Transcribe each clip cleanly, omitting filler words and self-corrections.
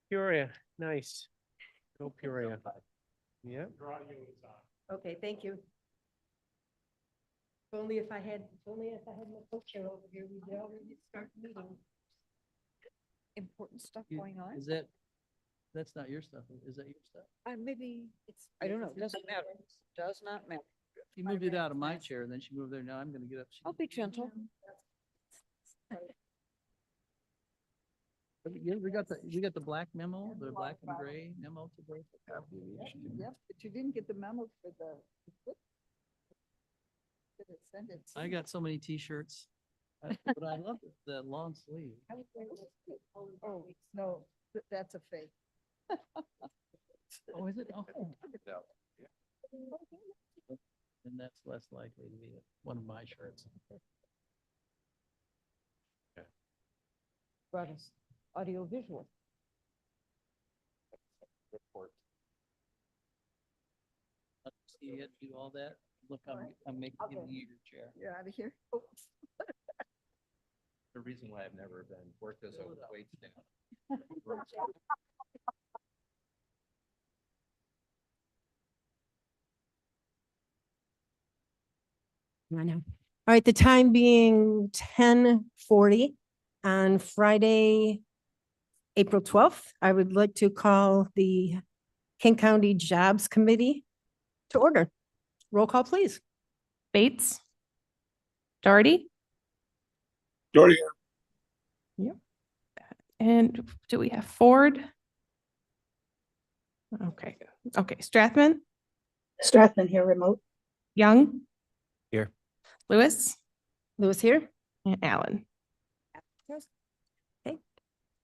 Peoria, nice. Go Peoria. Yeah. Okay, thank you. If only if I had my co-chair over here, we'd already start the meeting. Important stuff You- going on. Is that, that's not your stuff, is that your stuff? Maybe it's, I don't know, doesn't matter, does not matter. She moved it out of my chair, and then she moved there, now I'm gonna get up. I'll be gentle. We got the black memo, the black and gray memo today. Yep, but you didn't get the memo for the. Send it. I got so many T-shirts, but I love the long sleeve. Oh, no, that's a fake. Oh, is it? Oh. And that's less likely to be one of my shirts. Brought us audio visual. See, you had to do all that. Look, I'm making you leave your chair. You're out of here. The reason why I've never been worked as a wait staff. I know. All right, the time being 10:40 on Friday, April 12th, I would like to call the King County Jobs Committee to order. Roll call, please. Bates. Doherty. Doherty, And do we have Ford? Okay, okay, Strathman, Strathman here, remote. Young. Here. Lewis Lewis here. and Allen. Okay.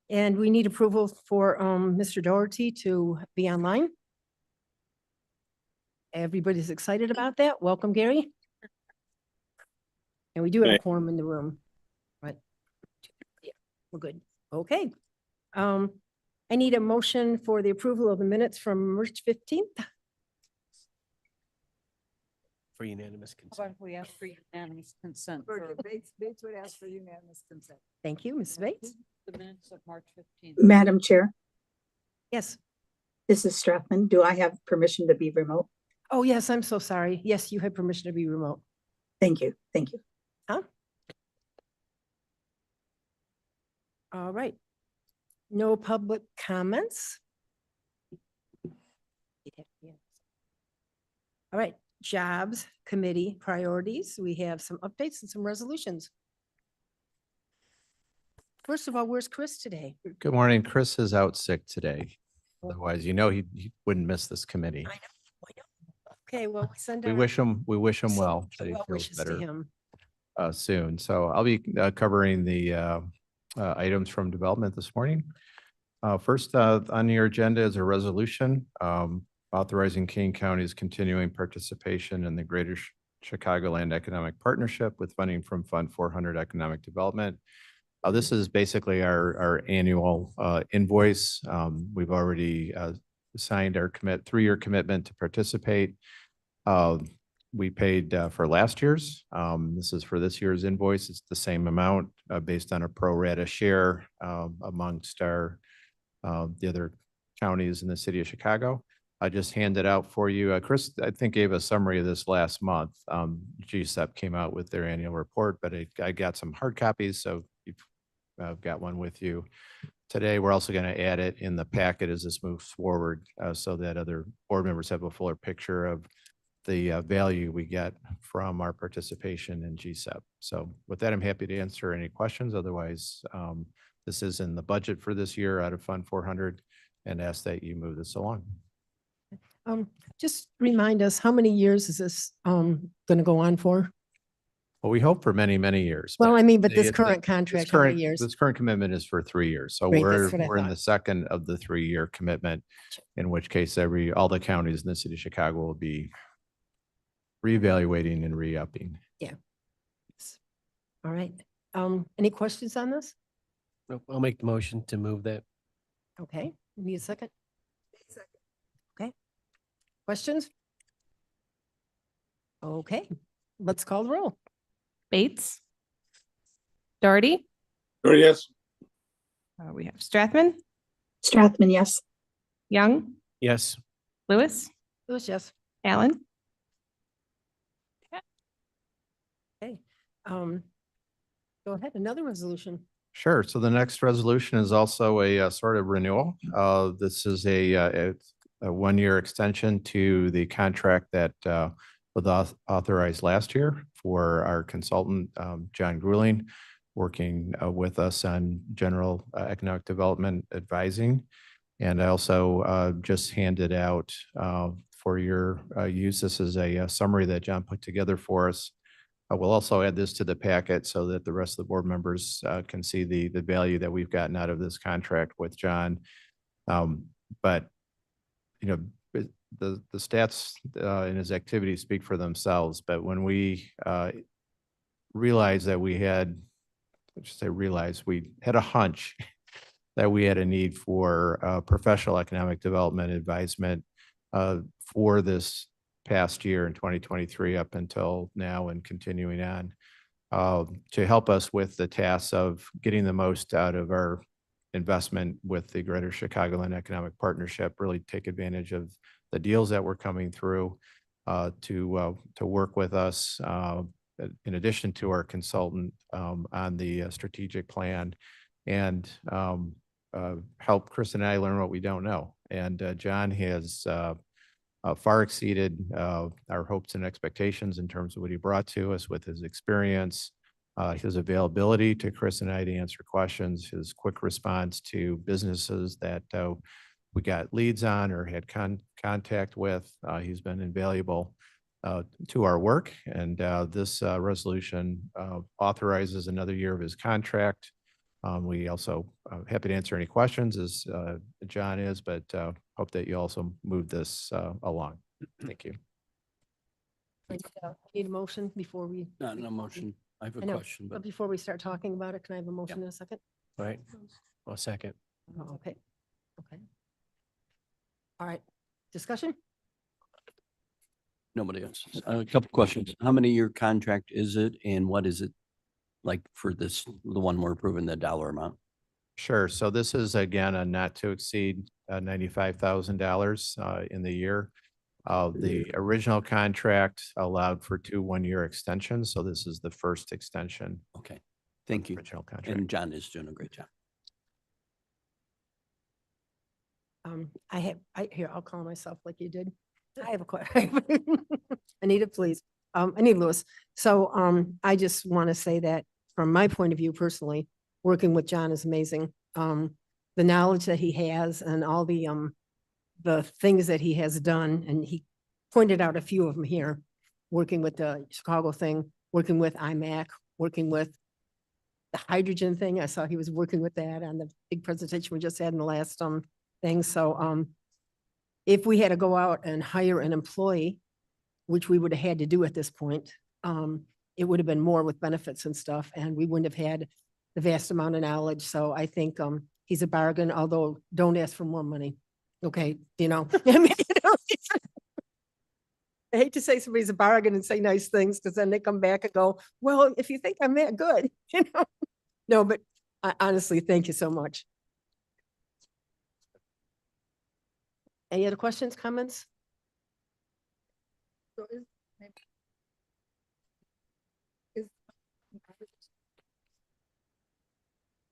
And we need approval for Mr. Doherty to be online. Everybody's excited about that. Welcome, Gary. And we do have a Thank- quorum in the room, but yeah, we're good. Okay. I need a motion for the approval of the minutes from March 15th. For unanimous How about consent. if we ask for unanimous consent Or for Bates would ask for unanimous consent. Thank you, Ms. Bates. the minutes of March 15th? Madam Chair, Yes. this is Strathman. Do I have permission to be remote? Oh, yes, I'm so sorry. Yes, you have permission to be remote. Thank you, thank you. All right. No public comments. All right, Jobs Committee priorities. We have some updates and some resolutions. First of all, where's Chris today? Good morning. Chris is out sick today. Otherwise, you know, he wouldn't miss this committee. I know. Okay, well, we send We our wish him send well, that he well feels wishes to better him. soon. So I'll be covering the items from development this morning. First on your agenda is a resolution authorizing King County's continuing participation in the Greater Chicagoland Economic Partnership with funding from Fund 400 Economic Development. This is basically our annual invoice. We've already signed our 3-year commitment to participate. We paid for last year's. This is for this year's invoice. It's the same amount based on a pro rata share amongst our the other counties in the city of Chicago. I just handed out for you. Chris, I think, gave a summary of this last month. GSEP came out with their annual report, but I got some hard copies, so you've got one with you today. We're also going to add it in the packet as this moves forward so that other board members have a fuller picture of the value we get from our participation in GSEP. So with that, I'm happy to answer any questions. Otherwise, this is in the budget for this year out of Fund 400 and ask that you move this along. Just remind us, how many years is this going to go on for? Well, we hope for many, many years. Well, I mean, but this the- current this contract, how many current- years? This current commitment is for 3 years. So Great, we're, that's what I we're in thought. the second of the 3-year commitment, in which case all the counties in the city of Chicago will be reevaluating and re-upping. All right. Any questions on this? Nope, I'll make the motion to move that. Okay, need a second? Okay. Questions? Okay, let's call the roll. Bates. Doherty. Doherty, yes. We have Strathman, Strathman, yes. Young, Yes. Lewis, Lewis, yes. Allen, Okay. Go ahead, another resolution. Sure. So the next resolution is also a sort of renewal. This is a one-year extension to the contract that was authorized last year for our consultant, John Grueling, working with us on general economic development advising. And I also just handed out for your use, this is a summary that John put together for us. I will also add this to the packet so that the rest of the board members can see the value that we've gotten out of this contract with John. But, you know, the stats in his activities speak for themselves. But when we realized that we had, we had a hunch that we had a need for professional economic development advisement for this past year in 2023 up until now and continuing on to help us with the tasks of getting the most out of our investment with the Greater Chicagoland Economic Partnership, really take advantage of the deals that were coming through to work with us in addition to our consultant on the strategic plan and help Chris and I learn what we don't know. And John has far exceeded our hopes and expectations in terms of what he brought to us with his experience, his availability to Chris and I to answer questions, his quick response to businesses that we got leads on or had contact with. He's been invaluable to our work. And this resolution authorizes another year of his contract. We also happy to answer any questions as John is, but hope that you also move this along. Thank you. Need a motion before we? Not no motion. I have I a know, question, But but before we start talking about it, can I have a motion in a second? All right. I'll second. Oh, okay, okay. All right, discussion? nobody else. A couple questions. How many year contract is it and what is it like for this, the one we're approving, the dollar amount? Sure. So this is again a not to exceed $95,000 in the year. The original contract allowed for 2 one-year extensions. So this is the first extension. Okay, thank you. Original contract. And John is doing a great job. Here, I'll call myself like you did. I have a question. Anita, please. Anita Lewis. So, I just want to say that from my point of view personally, working with John is amazing. The knowledge that he has and all the things that he has done, and he pointed out a few of them here, working with the Chicago thing, working with IMAC, working with the hydrogen thing. I saw he was working with that on the big presentation we just had in the last thing. So if we had to go out and hire an employee, which we would have had to do at this point, it would have been more with benefits and stuff, and we wouldn't have had the vast amount of knowledge. So I think he's a bargain, although don't ask for more money. Okay, you know. I mean, you know, I hate to say somebody's a bargain and say nice things because then they come back and go, well, if you think I'm that good, you know. No, but honestly, thank you so much. Any other questions, comments?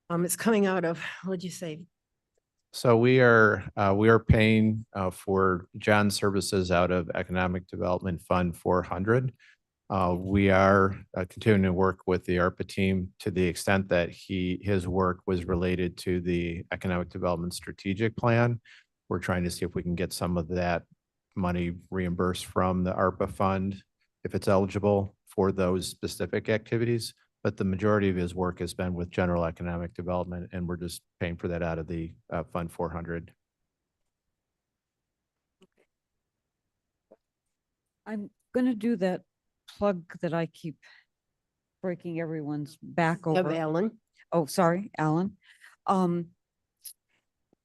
It's coming out of, what'd you say? So we are paying for John's services out of Economic Development Fund 400. We are continuing to work with the ARPA team to the extent that his work was related to the Economic Development Strategic Plan. We're trying to see if we can get some of that money reimbursed from the ARPA fund if it's eligible for those specific activities. But the majority of his work has been with general economic development, and we're just paying for that out of the Fund 400. I'm gonna do that plug that I keep breaking everyone's back Of over. Alan. Oh, sorry, Alan.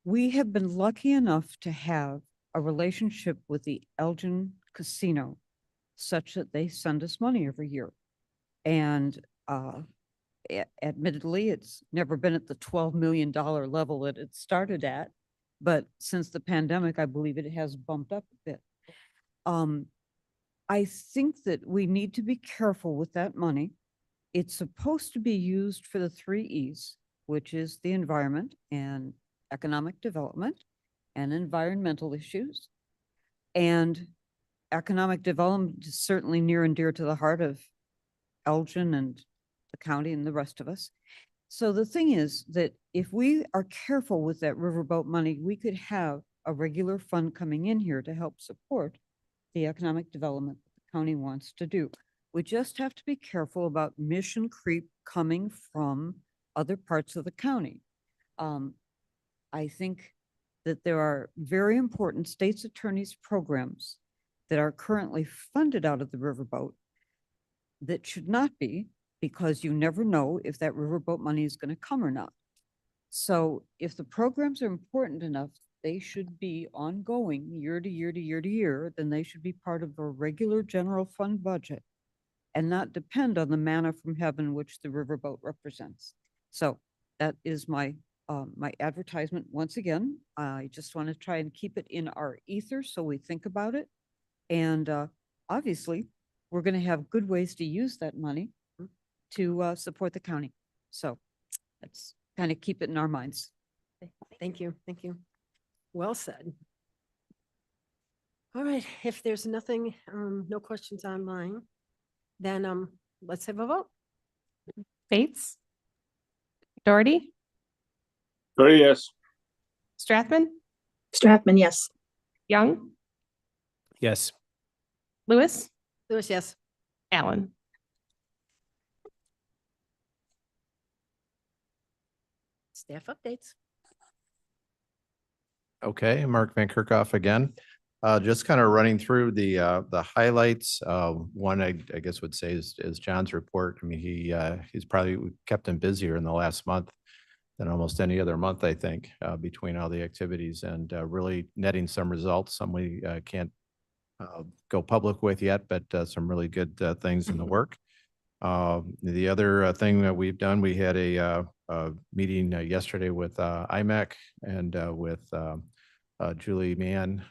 We have been lucky enough to have a relationship with the Elgin Casino such that they send us money every year. And admittedly, it's never been at the $12 million level that it started at, but since the pandemic, I believe it has bumped up a bit. I think that we need to be careful with that money. It's supposed to be used for the 3 E's, which is the environment and economic development and environmental issues. And economic development is certainly near and dear to the heart of Elgin and the county and the rest of us. So the thing is that if we are careful with that riverboat money, we could have a regular fund coming in here to help support the economic development that the county wants to do. We just have to be careful about mission creep coming from other parts of the county. I think that there are very important state's attorneys programs that are currently funded out of the riverboat that should not be, because you never know if that riverboat money is going to come or not. So if the programs are important enough, they should be ongoing year to year to year to year, then they should be part of a regular general fund budget and not depend on the manna from heaven, which the riverboat represents. So that is my my advertisement. Once again, I just want to try and keep it in our ether so we think about it. And obviously, we're going to have good ways to use that money to support the county. So let's kind of keep it in our minds. Thank you. Thank you. Well said. All right, if there's nothing, no questions online, then let's have a vote. Bates, Doherty, Doherty, yes. Strathman, Strathman, yes. Young, Yes. Lewis, Lewis, yes. Allen. Staff updates. Okay, Mark Van Kerkhoff again. Just kind of running through the highlights. One I guess would say is John's report. I mean, he's probably kept him busier in the last month than almost any other month, I think, between all the activities and really netting some results. Some we can't go public with yet, but some really good things in the work. The other thing that we've done, we had a meeting yesterday with IMEC and with Julie Mann,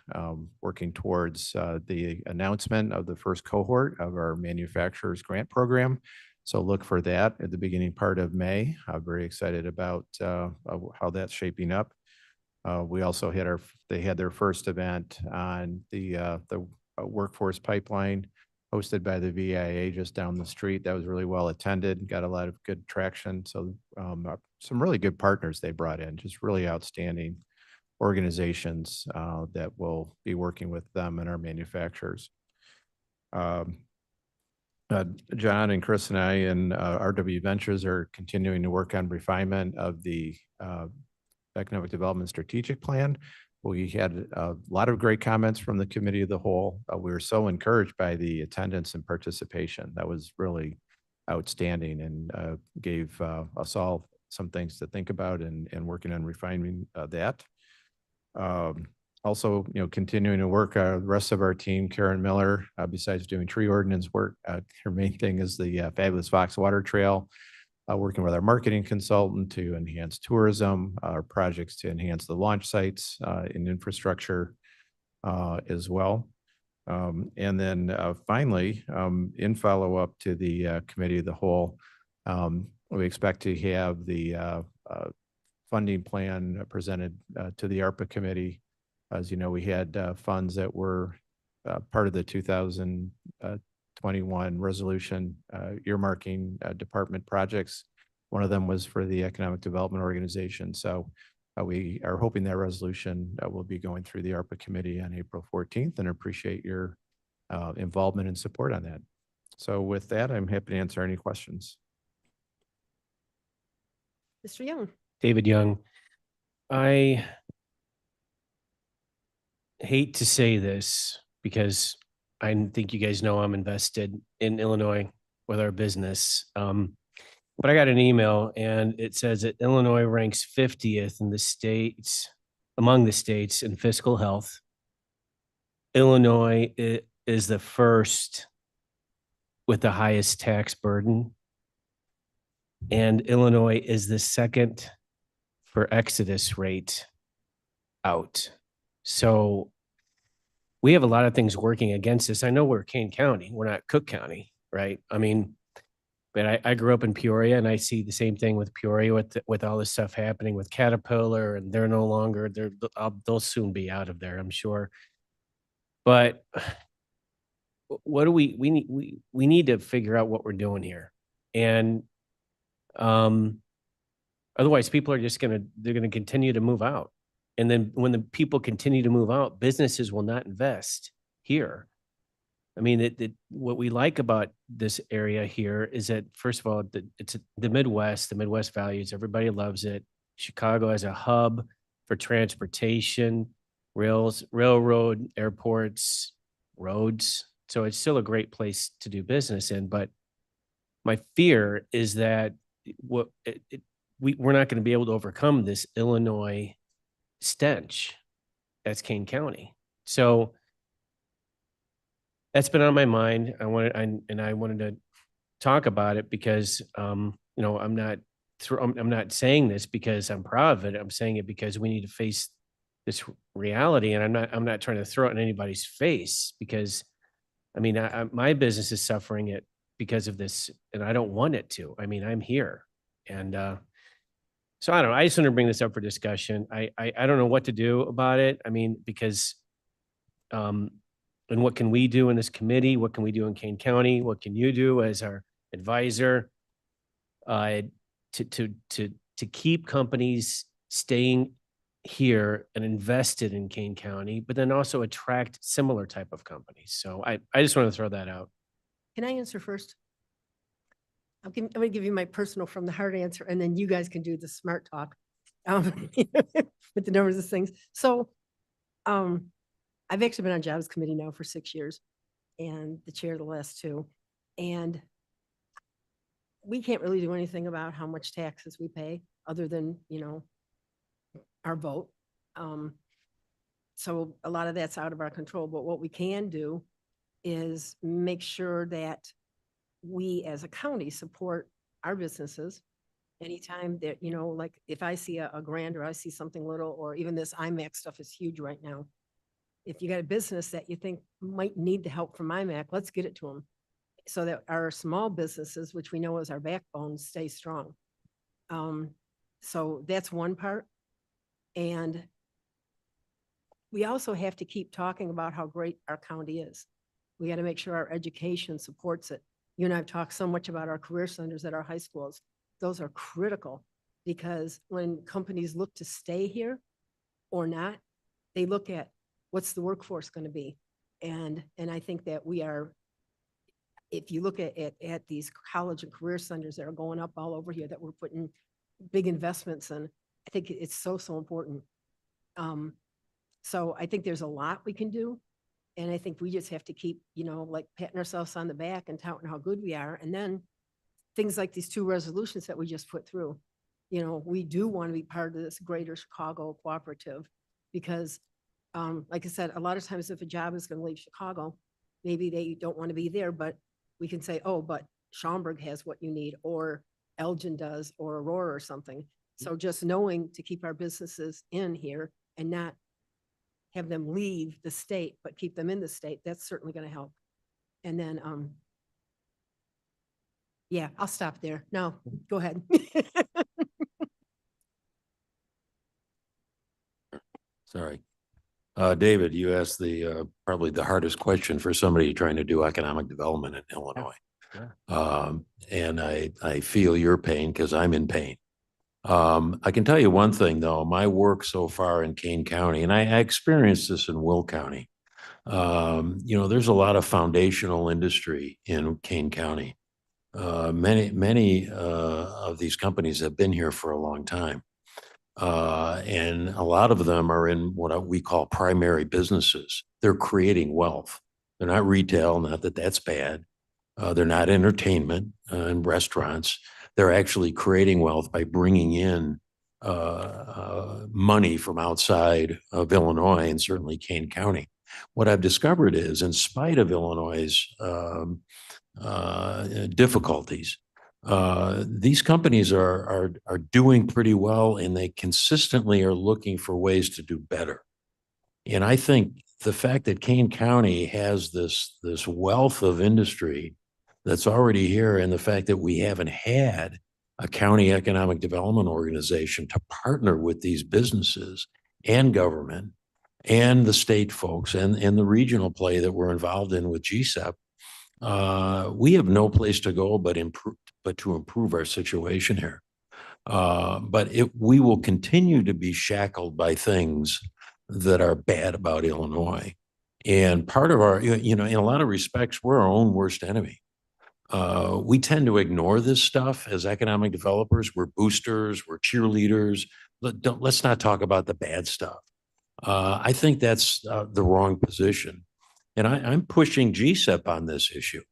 working towards the announcement of the first cohort of our manufacturers grant program. So look for that at the beginning part of May. I'm very excited about how that's shaping up. We also had they had their first event on the workforce pipeline hosted by the VIA just down the street. That was really well attended, got a lot of good traction. So some really good partners they brought in, just really outstanding organizations that will be working with them and our manufacturers. John and Chris and I and RW Ventures are continuing to work on refinement of the economic development strategic plan. We had a lot of great comments from the committee of the whole. We were so encouraged by the attendance and participation. That was really outstanding and gave us all some things to think about and working on refining that. Also, continuing to work, the rest of our team, Karen Miller, besides doing tree ordinance work, her main thing is the Fabulous Fox Water Trail, working with our marketing consultant to enhance tourism, our projects to enhance the launch sites in infrastructure as well. And then finally, in follow-up to the committee of the whole, we expect to have the funding plan presented to the ARPA committee. As you know, we had funds that were part of the 2021 resolution earmarking department projects. One of them was for the Economic Development Organization. So we are hoping that resolution will be going through the ARPA committee on April 14th, and appreciate your involvement and support on that. So with that, I'm happy to answer any questions. Mr. Young. David Young. I hate to say this because I think you guys know I'm invested in Illinois with our business. But I got an email and it says that Illinois ranks 50th in the states, among the states in fiscal health. Illinois is the first with the highest tax burden. And Illinois is the second for exodus rate out. So we have a lot of things working against us. I know we're Kane County, we're not Cook County, right? I mean, but I grew up in Peoria and I see the same thing with Peoria with all this stuff happening with Caterpillar, and they're no longer, they'll soon be out of there, I'm sure. But what do we need to figure out what we're doing here. And otherwise people are just they're gonna continue to move out. And then when the people continue to move out, businesses will not invest here. I mean, what we like about this area here is that, first of all, it's the Midwest values, everybody loves it. Chicago as a hub for transportation, railroad, airports, roads. So it's still a great place to do business in. But my fear is that we're not going to be able to overcome this Illinois stench that's Kane County. So that's been on my mind. I wanted to talk about it because, you know, I'm not saying this because I'm proud of it. I'm saying it because we need to face this reality, and I'm not trying to throw it in anybody's face, because I mean, my business is suffering it because of this, and I don't want it to. I mean, I'm here, and so I don't know. I just want to bring this up for discussion. I don't know what to do about it. I mean, because and what can we do in this committee? What can we do in Kane County? What can you do as our advisor to keep companies staying here and invested in Kane County, but then also attract similar type of companies? So I just want to throw that out. Can I answer first? I'm going to give you my personal from the heart answer, and then you guys can do the smart talk with the numbers of things. So I've actually been on Jobs Committee now for 6 years and the chair of the last 2. And we can't really do anything about how much taxes we pay other than, you know, our vote. So a lot of that's out of our control. But what we can do is make sure that we as a county support our businesses anytime that, you know, like if I see a grant or I see something little, or even this IMAX stuff is huge right now. If you got a business that you think might need the help from IMAC, let's get it to them so that our small businesses, which we know is our backbone, stay strong. So that's one part. And we also have to keep talking about how great our county is. We got to make sure our education supports it. You and I have talked so much about our career centers at our high schools. Those are critical, because when companies look to stay here or not, they look at what's the workforce going to be. And I think that we are, if you look at these college and career centers that are going up all over here that we're putting big investments in, I think it's so important. So I think there's a lot we can do. And I think we just have to keep, you know, like patting ourselves on the back and touting how good we are. And then things like these 2 resolutions that we just put through, you know, we do want to be part of this greater Chicago cooperative, because like I said, a lot of times if a job is going to leave Chicago, maybe they don't want to be there, but we can say, oh, but Schaumburg has what you need, or Elgin does, or Aurora or something. So just knowing to keep our businesses in here and not have them leave the state, but keep them in the state, that's certainly going to help. And then, yeah, I'll stop there. No, go ahead. Sorry. David, you asked the probably the hardest question for somebody trying to do economic development in Illinois. And I feel your pain because I'm in pain. I can tell you one thing though, my work so far in Kane County, and I experienced this in Will County. You know, there's a lot of foundational industry in Kane County. Many of these companies have been here for a long time. And a lot of them are in what we call primary businesses. They're creating wealth. They're not retail, not that that's bad. They're not entertainment and restaurants. They're actually creating wealth by bringing in money from outside of Illinois and certainly Kane County. What I've discovered is, in spite of Illinois' difficulties, These companies are doing pretty well, and they consistently are looking for ways to do better. And I think the fact that Kane County has this wealth of industry that's already here, and the fact that we haven't had a county economic development organization to partner with these businesses and government and the state folks and the regional play that we're involved in with GSEP, we have no place to go but to improve our situation here. But we will continue to be shackled by things that are bad about Illinois. And part of our, in a lot of respects, we're our own worst enemy. We tend to ignore this stuff as economic developers. We're boosters, we're cheerleaders. Let's not talk about the bad stuff. I think that's the wrong position. And I'm pushing GSEP on this issue.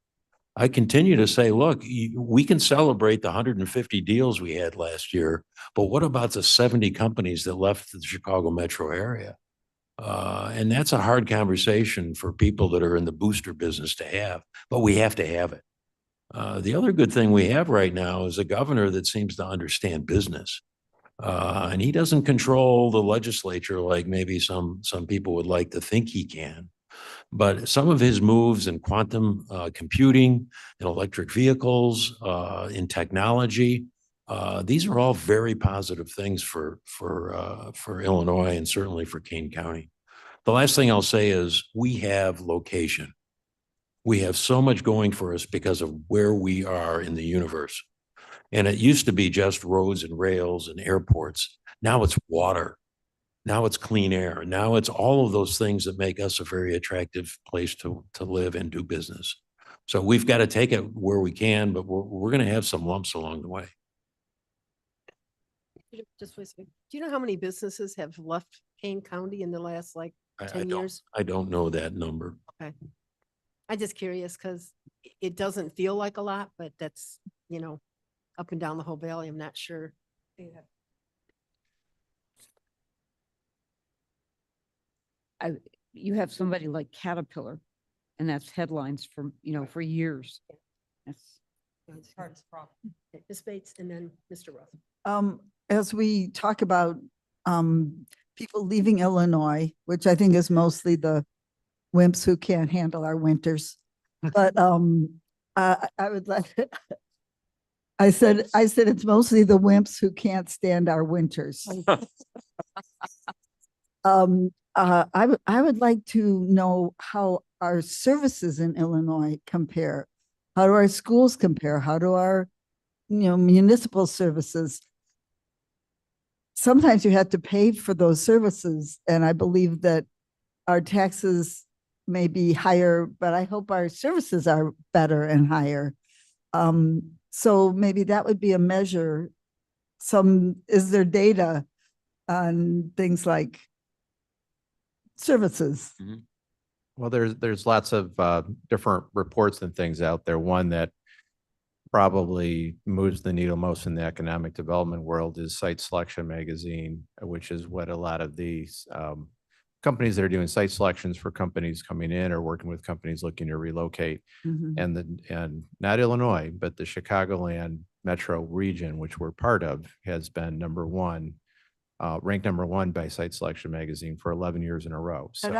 I continue to say, look, we can celebrate the 150 deals we had last year, but what about the 70 companies that left the Chicago metro area? And that's a hard conversation for people that are in the booster business to have, but we have to have it. The other good thing we have right now is a governor that seems to understand business. And he doesn't control the legislature like maybe some people would like to think he can. But some of his moves in quantum computing, in electric vehicles, in technology, these are all very positive things for Illinois and certainly for Kane County. The last thing I'll say is we have location. We have so much going for us because of where we are in the universe. And it used to be just roads and rails and airports. Now it's water. Now it's clean air. Now it's all of those things that make us a very attractive place to live and do business. So we've got to take it where we can, but we're going to have some lumps along the way. Just wait a second. Do you know how many businesses have left Kane County in the last like I 10 don't- years? I don't know that number. Okay. I'm just curious because it doesn't feel like a lot, but that's, up and down the whole valley. I'm not sure. You have somebody like Caterpillar, and that's headlines for years. That's Ms. Bates and then Mr. Roth. As we talk about people leaving Illinois, which I think is mostly the wimps who can't handle our winters. But I would like, I said it's mostly the wimps who can't stand our winters. I would like to know how our services in Illinois compare. How do our schools compare? How do our, municipal services? Sometimes you have to pay for those services, and I believe that our taxes may be higher, but I hope our services are better and higher. So maybe that would be a measure. Is there data on things like services? Well, there's lots of different reports and things out there. One that probably moves the needle most in the economic development world is Site Selection Magazine, which is what a lot of these companies that are doing site selections for companies coming in or working with companies looking to relocate. And not Illinois, but the Chicagoland metro region, which we're part of, has been ranked number one by Site Selection Magazine for 11 years in a row. So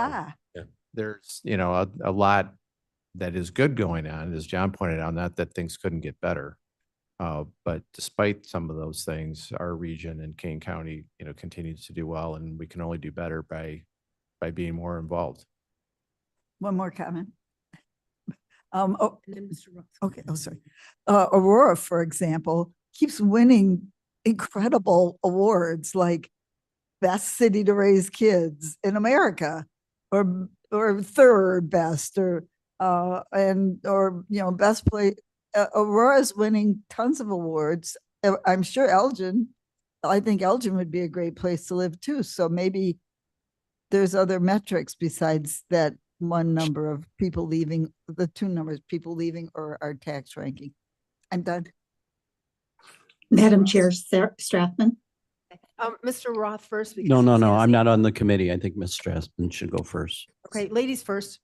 there's, a lot that is good going on, as John pointed out, not that things couldn't get better. But despite some of those things, our region and Kane County, continues to do well, and we can only do better by being more involved. One more comment. And then Mr. Roth. Okay, sorry. Aurora, for example, keeps winning incredible awards like best city to raise kids in America, or third best, or best place. Aurora's winning tons of awards. I'm sure I think Elgin would be a great place to live too. So maybe there's other metrics besides that one number of people leaving, the two numbers, people leaving or our tax ranking. I'm done. Madam Chair Strathman. Mr. Roth first. because No, he's I'm asking. not on the committee. I think Ms. Strathman should go first. Okay, ladies first.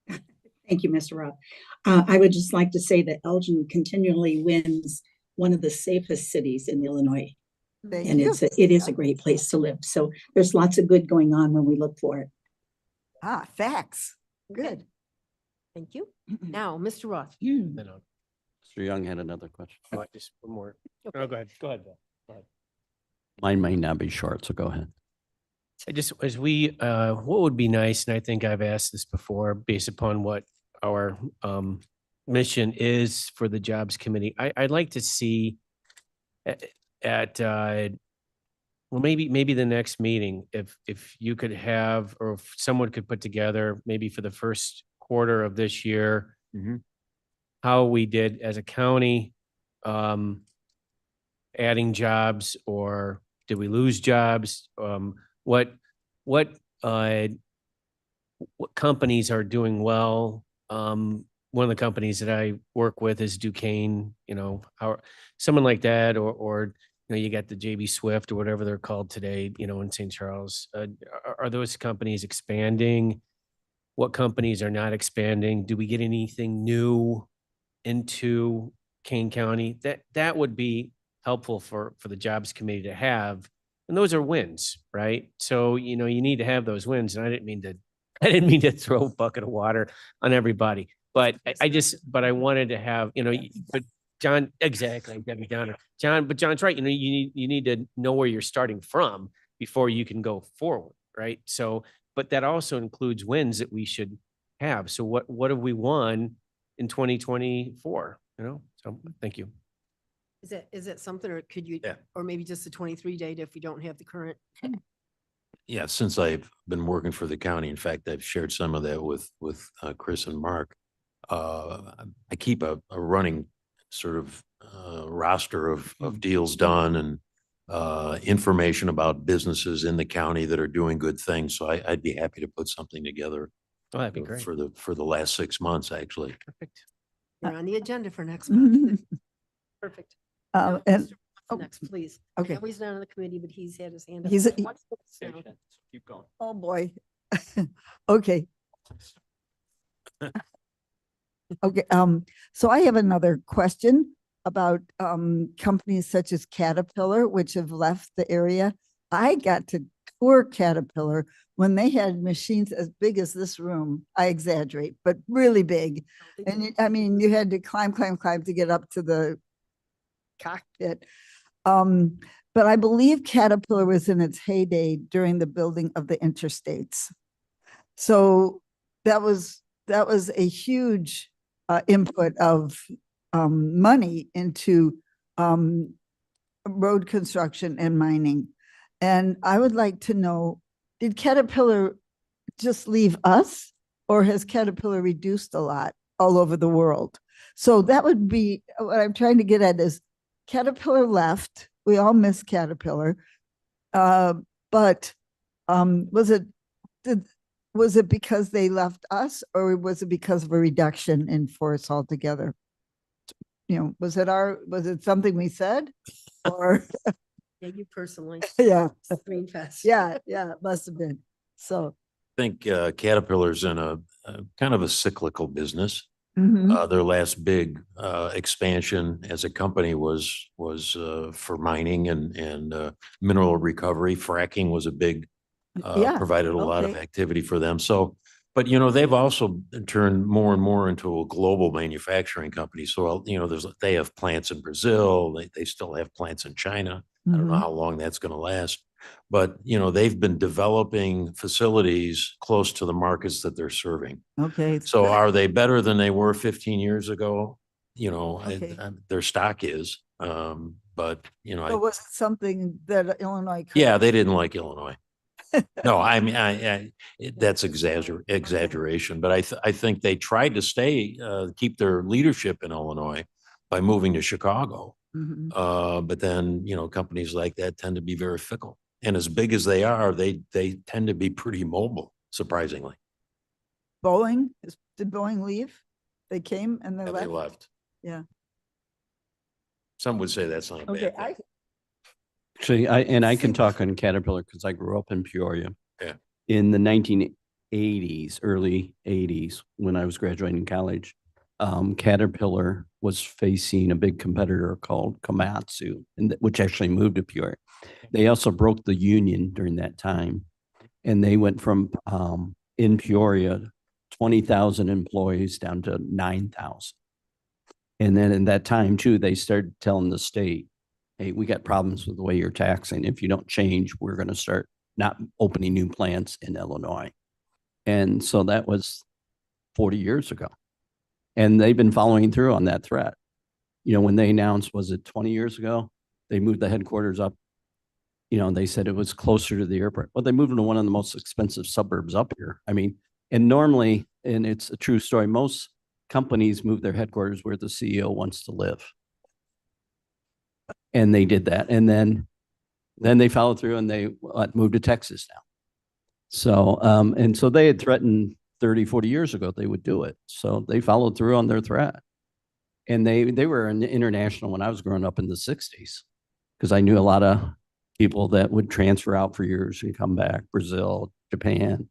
Thank you, Mr. Roth. I would just like to say that Elgin continually wins one of the safest cities in Illinois. Thank And you. it is a great place to live. So there's lots of good going on when we look for it. Ah, facts. Good. Thank you. Now, Mr. Roth. Then I'll- Mr. Young had another question. oh, just one more. Oh, go ahead. Go ahead, Bill. Go ahead. Mine may not be short, so go ahead. I just, as we, what would be nice, and I think I've asked this before, based upon what our mission is for the Jobs Committee, I'd like to see at well, maybe the next meeting, if you could have, or if someone could put together, maybe for the first quarter of this year, Mhm. how we did as a county, adding jobs, or did we lose jobs? What companies are doing well? One of the companies that I work with is Duquesne, how, someone like that, or you got the JB Swift or whatever they're called today, in St. Charles. Are those companies expanding? What companies are not expanding? Do we get anything new into Kane County? That would be helpful for the Jobs Committee to have. And those are wins, right? So, you need to have those wins. And I didn't mean to throw a bucket of water on everybody, but but I wanted to have, but John, exactly, Debbie Downer. John's right. You need to know where you're starting from before you can go forward, right? So, but that also includes wins that we should have. So what have we won in 2024? So thank you. Is it something, or could you, Yeah. or maybe just the 23 data if we don't have the current? Yeah, since I've been working for the county, in fact, I've shared some of that with Chris and Mark. I keep a running sort of roster of deals done and information about businesses in the county that are doing good things. So I'd be happy to put something together Oh, that'd be great. for the last 6 months, actually. Perfect. You're on the agenda for next month. Perfect. Now, And, Mr. oh, Next, please. okay. I know he's not on the committee, but he's had his hand up. He's a- What's this now? Keep going. oh, boy. Okay. Okay, so I have another question about companies such as Caterpillar, which have left the area. I got to tour Caterpillar when they had machines as big as this room. I exaggerate, but really big. And I mean, you had to climb to get up to the cockpit. But I believe Caterpillar was in its heyday during the building of the interstates. So that was a huge input of money into road construction and mining. And I would like to know, did Caterpillar just leave us, or has Caterpillar reduced a lot all over the world? So that would be what I'm trying to get at is Caterpillar left. We all miss Caterpillar. But was it because they left us, or was it because of a reduction in force altogether? Was it something we said? Or Yeah, you personally. yeah, Green Fest. yeah, it must have been. So I think Caterpillar's in a kind of a cyclical business. mhm. Their last big expansion as a company was for mining and mineral recovery. Fracking was a big, Yeah, provided a lot of okay. activity for them. So, but they've also turned more and more into a global manufacturing company. So, they have plants in Brazil. They still have plants in China. I don't know Mhm. how long that's going to last. But, they've been developing facilities close to the markets that they're serving. Okay. So are they better than they were 15 years ago? Okay. Their stock is, but So was it something that Illinois? could- yeah, they didn't like Illinois. No, I mean, that's exaggeration, but I think they tried to keep their leadership in Illinois by moving to Chicago. Mhm. But then, companies like that tend to be very fickle. And as big as they are, they tend to be pretty mobile, surprisingly. Boeing, did Boeing leave? They came and they And they left? left. Yeah. Some would say that's not a Okay, bad thing. Actually, I can Seems- talk on Caterpillar because I grew up in Peoria. Yeah. In the 1980s, early 80s, when I was graduating college, Caterpillar was facing a big competitor called Komatsu, which actually moved to Peoria. They also broke the union during that time. And they went from in Peoria, 20,000 employees down to 9,000. And then in that time too, they started telling the state, hey, we got problems with the way you're taxing. If you don't change, we're going to start not opening new plants in Illinois. And so that was 40 years ago. And they've been following through on that threat. You know, when they announced, was it 20 years ago? They moved the headquarters up. You know, they said it was closer to the airport. Well, they moved into one of the most expensive suburbs up here. I mean, and normally, and it's a true story, most companies move their headquarters where the CEO wants to live. And they did that. And then they followed through and they moved to Texas now. So, and so they had threatened 30, 40 years ago they would do it. So they followed through on their threat. And they were an international when I was growing up in the 60s, because I knew a lot of people that would transfer out for years and come back, Brazil, Japan.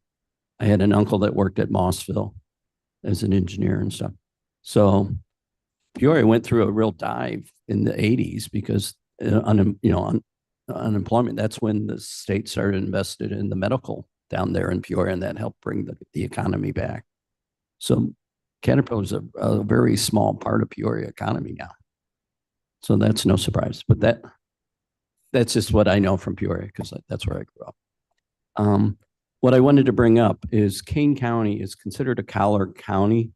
I had an uncle that worked at Mossville as an engineer and stuff. So Peoria went through a real dive in the 80s because unemployment, that's when the state started invested in the medical down there in Peoria, and that helped bring the economy back. So Caterpillar is a very small part of Peoria economy now. So that's no surprise, but that's just what I know from Peoria because that's where I grew up. What I wanted to bring up is Kane County is considered a collar county,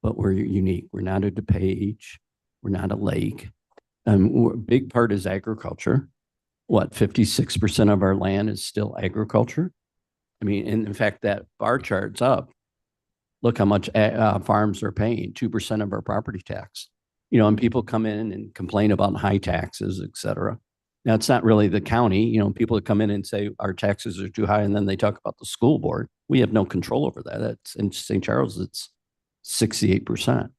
but we're unique. We're not a DuPage. We're not a lake. A big part is agriculture. 56% of our land is still agriculture. I mean, and in fact, that bar chart's up. Look how much farms are paying, 2% of our property tax. You know, and people come in and complain about high taxes, et cetera. Now, it's not really the county. You know, people that come in and say our taxes are too high, and then they talk about the school board. We have no control over that. That's in St. Charles, it's 68%.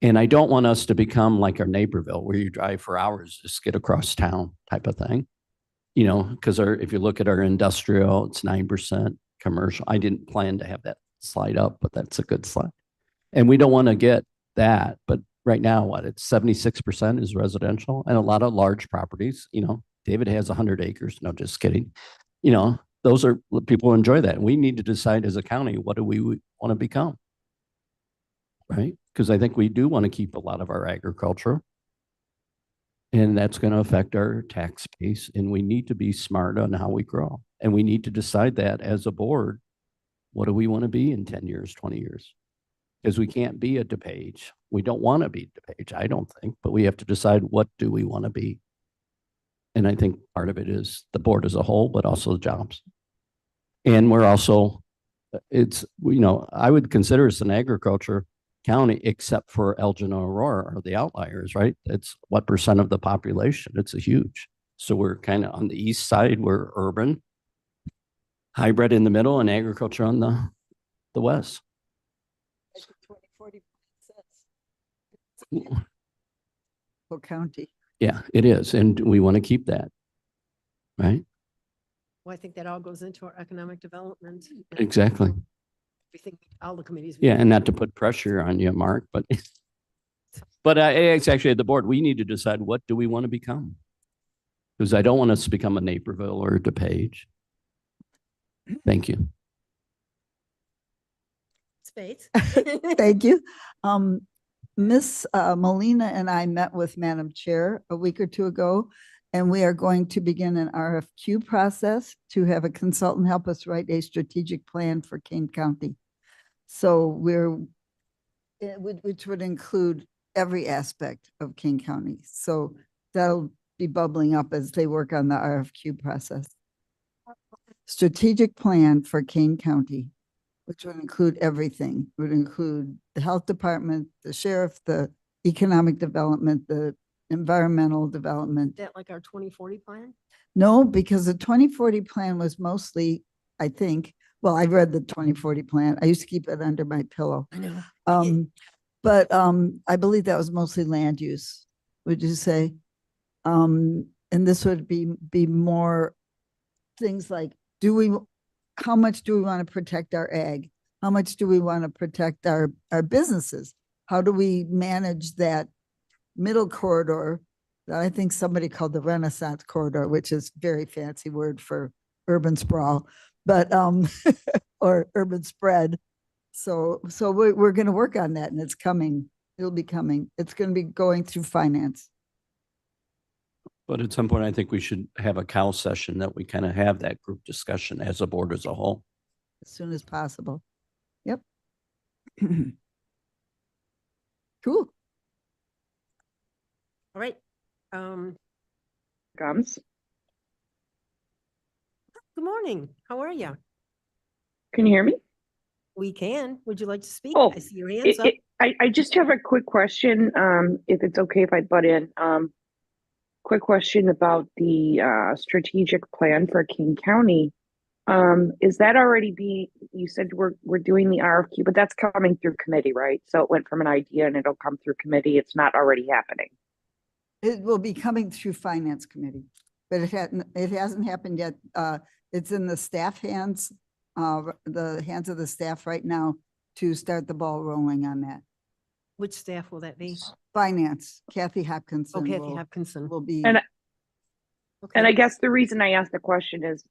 And I don't want us to become like our Naperville, where you drive for hours just get across town type of thing. You know, because if you look at our industrial, it's 9% commercial. I didn't plan to have that slide up, but that's a good slide. And we don't want to get that, but right now, it's 76% is residential and a lot of large properties. You know, David has 100 acres. No, just kidding. You know, those are people who enjoy that. We need to decide as a county, what do we want to become? Right? Because I think we do want to keep a lot of our agriculture. And that's going to affect our tax base. And we need to be smart on how we grow. And we need to decide that as a board. What do we want to be in 10 years, 20 years? Because we can't be a DuPage. We don't want to be DuPage, I don't think, but we have to decide what do we want to be. And I think part of it is the board as a whole, but also the jobs. And we're also, I would consider us an agriculture county, except for Elgin or Aurora are the outliers, right? It's what percent of the population? It's a huge. So we're kind of on the east side, we're urban, hybrid in the middle, and agriculture on the west. 2040 for county. Yeah, it is. And we want to keep that, right? Well, I think that all goes into our economic development. Exactly. Everything, all the committees. Yeah, and not to put pressure on you, Mark, but it's actually at the board, we need to decide what do we want to become? Because I don't want us to become a Naperville or a DuPage. Thank you. Spades. Thank you. Miss Molina and I met with Madam Chair a week or two ago, and we are going to begin an RFQ process to have a consultant help us write a strategic plan for Kane County. So which would include every aspect of Kane County. So that'll be bubbling up as they work on the RFQ process. Strategic plan for Kane County, which would include everything. It would include the health department, the sheriff, the economic development, the environmental development. That like our 2040 plan? No, because the 2040 plan was mostly, I think, well, I read the 2040 plan. I used to keep it under my pillow. I know. But I believe that was mostly land use, would you say? And this would be more things like, how much do we want to protect our ag? How much do we want to protect our businesses? how do we manage that middle corridor that I think somebody called the Renaissance corridor, which is very fancy word for urban sprawl, but or urban spread. So we're going to work on that, and it's coming. It'll be coming. It's going to be going through finance. But at some point, I think we should have a cow session that we kind of have that group discussion as a board as a whole. As soon as possible. Yep. Cool. All right. Comes. Good morning. How are you? Can you hear me? We can. Would you like to speak? Oh, I see your hands up. I just have a quick question, if it's okay if I butt in. Quick question about the strategic plan for King County. Is that already you said we're doing the RFQ, but that's coming through committee, right? So it went from an idea and it'll come through committee. It's not already happening. It will be coming through finance committee, but it hasn't happened yet. It's in the staff hands, the hands of the staff right now to start the ball rolling on that. Which staff will that be? Finance, Kathy Hopkinson. Oh, Kathy will- Hopkinson. Will be. And Okay. I guess the reason I asked the question is,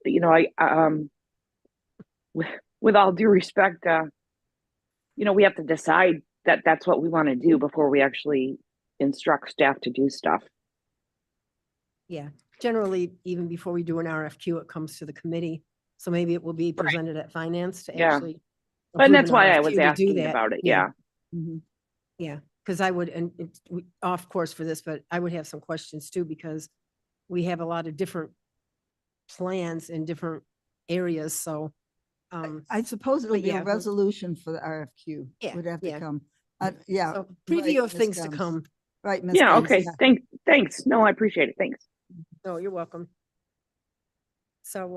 with all due respect, we have to decide that that's what we want to do before we actually instruct staff to do stuff. Yeah, generally, even before we do an RFQ, it comes to the committee. So maybe it will be Right. presented at finance to Yeah. actually. And approve that's an why I RFQ was to do asking that. about it. Yeah. Mhm. Yeah, because I would, and it's off course for this, but I would have some questions too, because we have a lot of different plans in different areas, so. I suppose it'll but be yeah, a we'll- resolution for the RFQ. Yeah, Would have to yeah. come. Yeah. So preview right, of Ms. things to Gumbs. come. Right, Ms. Yeah. Gumbs, Okay. yeah. Thanks. No, I appreciate it. Thanks. No, you're welcome. So,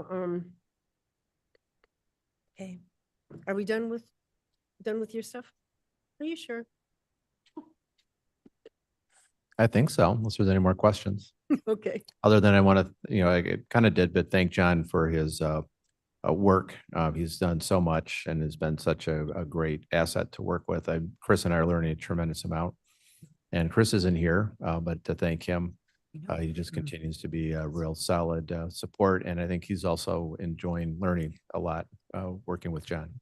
okay, are we done with your stuff? Are you sure? I think so, unless there's any more questions. Okay. Other than I want to, I kind of did, but thank John for his work. He's done so much and has been such a great asset to work with. Chris and I are learning a tremendous amount. And Chris isn't here, but to thank him, he just continues to be a real solid support. And I think he's also enjoying learning a lot, working with John.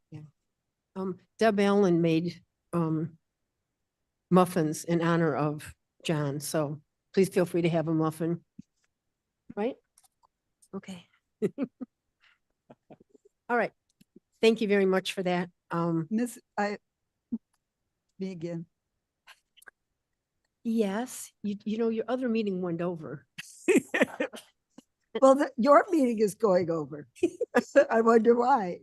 Deb Allen made muffins in honor of John, so please feel free to have a muffin. Right? Okay. All right. Thank you very much for that. Me again. Yes, you know, your other meeting went over. Well, your meeting is going over. I wonder why.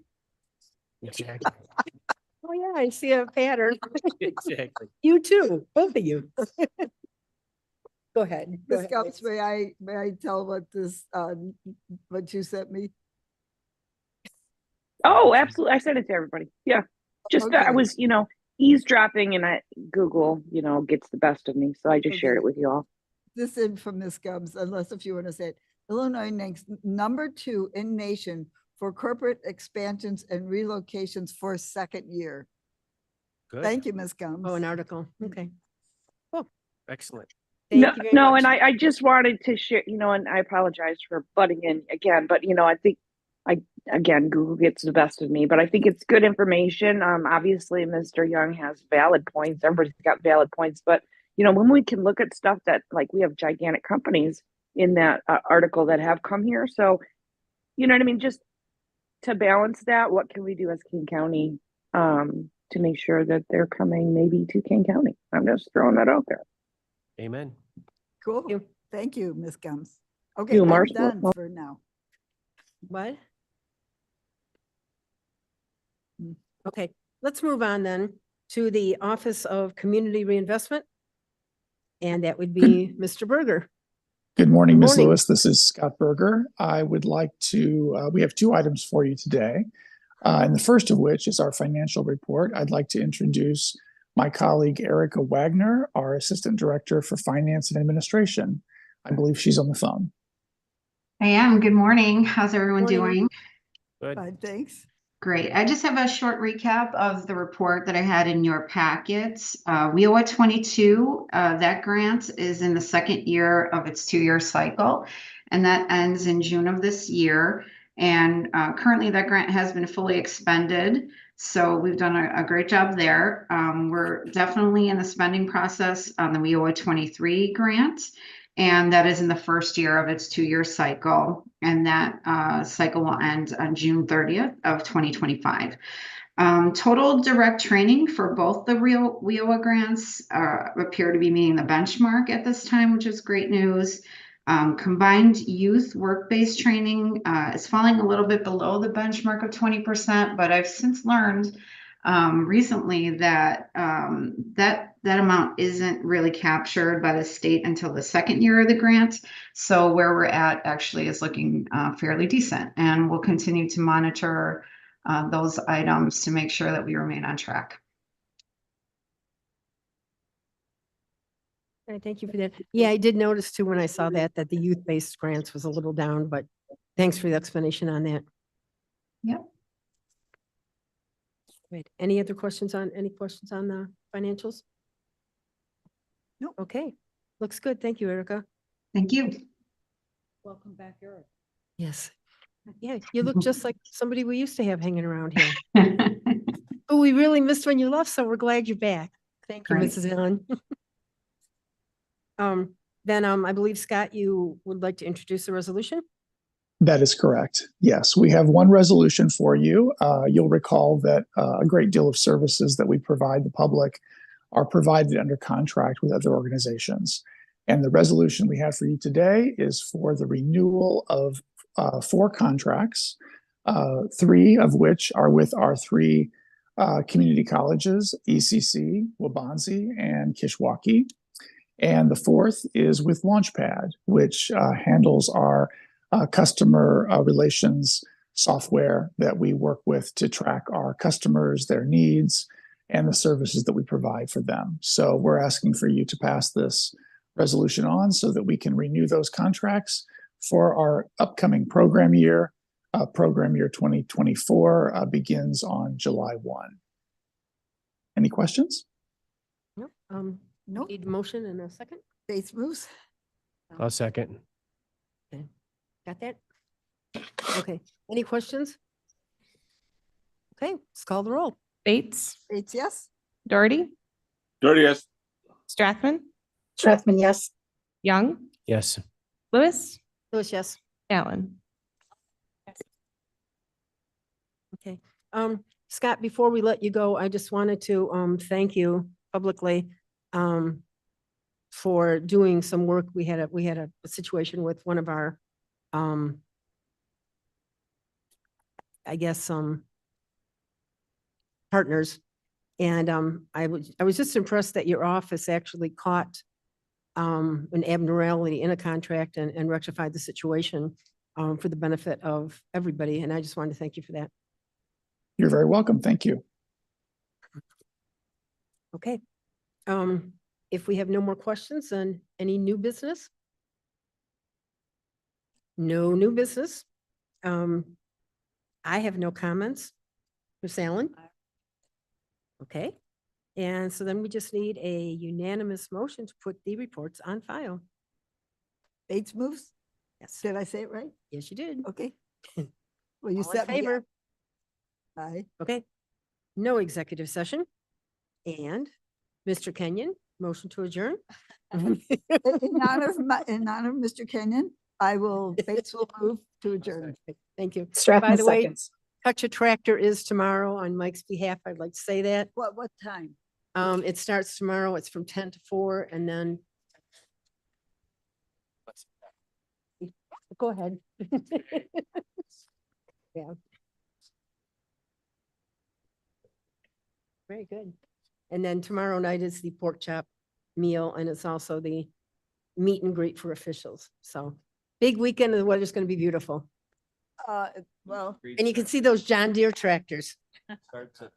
Exactly. Oh, yeah, I see a pattern. Exactly. You too, both of you. Go ahead. Go Ms. ahead, Gumbs, Lisa. may I tell what what you sent me? Oh, absolutely. I sent it to everybody. Yeah. Just I Okay. was, eavesdropping and Google, gets the best of me. So I just shared Okay. it with you all. This in from Ms. Gumbs, unless if you want to say it. Illinois ranks #2 in nation for corporate expansions and relocations for a second year. Good. Thank you, Ms. Gumbs. Oh, an article. Okay. Excellent. Thank No, you very no, much. and I just wanted to share, and I apologize for butting in again, but I think again, Google gets the best of me, but I think it's good information. Obviously Mr. Young has valid points. Everybody's got valid points, but when we can look at stuff that like we have gigantic companies in that article that have come here. So, you know what I mean? Just to balance that, what can we do as King County to make sure that they're coming maybe to King County? I'm just throwing that out there. Amen. Cool. you. Thank you, Ms. Gumbs. Okay, You, I'm Marcia. done for now. What? Okay, let's move on then to the Office of Community Reinvestment. And that would be Mr. Berger. Good morning, Ms. Morning. Lewis. This is Scott Berger. I would like to, we have 2 items for you today. And the first of which is our financial report. I'd like to introduce my colleague Erica Wagner, our Assistant Director for Finance and Administration. I believe she's on the phone. I am. Good morning. How's everyone Morning. doing? Good. Fine, thanks. Great. I just have a short recap of the report that I had in your packets. WIOA 22, that grant is in the second year of its 2-year cycle, and that ends in June of this year. And currently that grant has been fully expended. So we've done a great job there. We're definitely in the spending process on the WIOA 23 grant. And that is in the first year of its 2-year cycle. And that cycle will end on June 30th of 2025. Total direct training for both the WIOA grants appear to be meeting the benchmark at this time, which is great news. Combined youth work-based training is falling a little bit below the benchmark of 20%, but I've since learned recently that that amount isn't really captured by the state until the second year of the grant. So where we're at actually is looking fairly decent, and we'll continue to monitor those items to make sure that we remain on track. All right, thank you for that. Yeah, I did notice too when I saw that the youth-based grants was a little down, but thanks for the explanation on that. Yep. Wait, any questions on the financials? Nope. Okay, looks good. Thank you, Erica. Thank you. Welcome back, Eric. Yes. Yeah, you look just like somebody we used to have hanging around here. Who we really missed when you left, so we're glad you're back. Thank you, Great. Mrs. Allen. Then I believe, Scott, you would like to introduce the resolution? That is correct. Yes, we have one resolution for you. You'll recall that a great deal of services that we provide the public are provided under contract with other organizations. And the resolution we have for you today is for the renewal of 4 contracts, 3 of which are with our 3 community colleges, ECC, Waubonsie, and Kishwaukee. And the 4th is with Launchpad, which handles our customer relations software that we work with to track our customers, their needs, and the services that we provide for them. So we're asking for you to pass this resolution on so that we can renew those contracts for our upcoming program year. Program year 2024 begins on July 1. Any questions? Nope. Nope. Need a motion in a second? Bates moves. I'll second. Got that? Okay, any questions? Okay, let's call the roll. Bates, Bates, yes. Doherty, Doherty, yes. Strathman, Strathman, yes. Young, Yes. Lewis, Lewis, yes. Allen. Okay. Scott, before we let you go, I just wanted to thank you publicly for doing some work. We had a situation with one of our I guess partners. And I was just impressed that your office actually caught an abnormality in a contract and rectified the situation for the benefit of everybody. And I just wanted to thank you for that. You're very welcome. Thank you. Okay. If we have no more questions, then any new business? No new business. I have no comments. Ms. Allen? Okay. And so then we just need a unanimous motion to put the reports on file. Bates moves. Yes. Did I say it right? Yes, you did. Okay. Well, you All in set me up. favor? Aye. Okay. No executive session. And Mr. Kenyon, motion to adjourn. In honor of Mr. Kenyon, Bates will move to adjourn. Thank you. By Strathman the way, seconds. Touch a Tractor is tomorrow on Mike's behalf. I'd like to say that. What time? It starts tomorrow. It's from 10 to 4 and then. Go ahead. Yeah. Very good. And then tomorrow night is the pork chop meal and it's also the meet and greet for officials. So big weekend and the weather's going to be beautiful. Well, And you can see those John Deere tractors. Starts at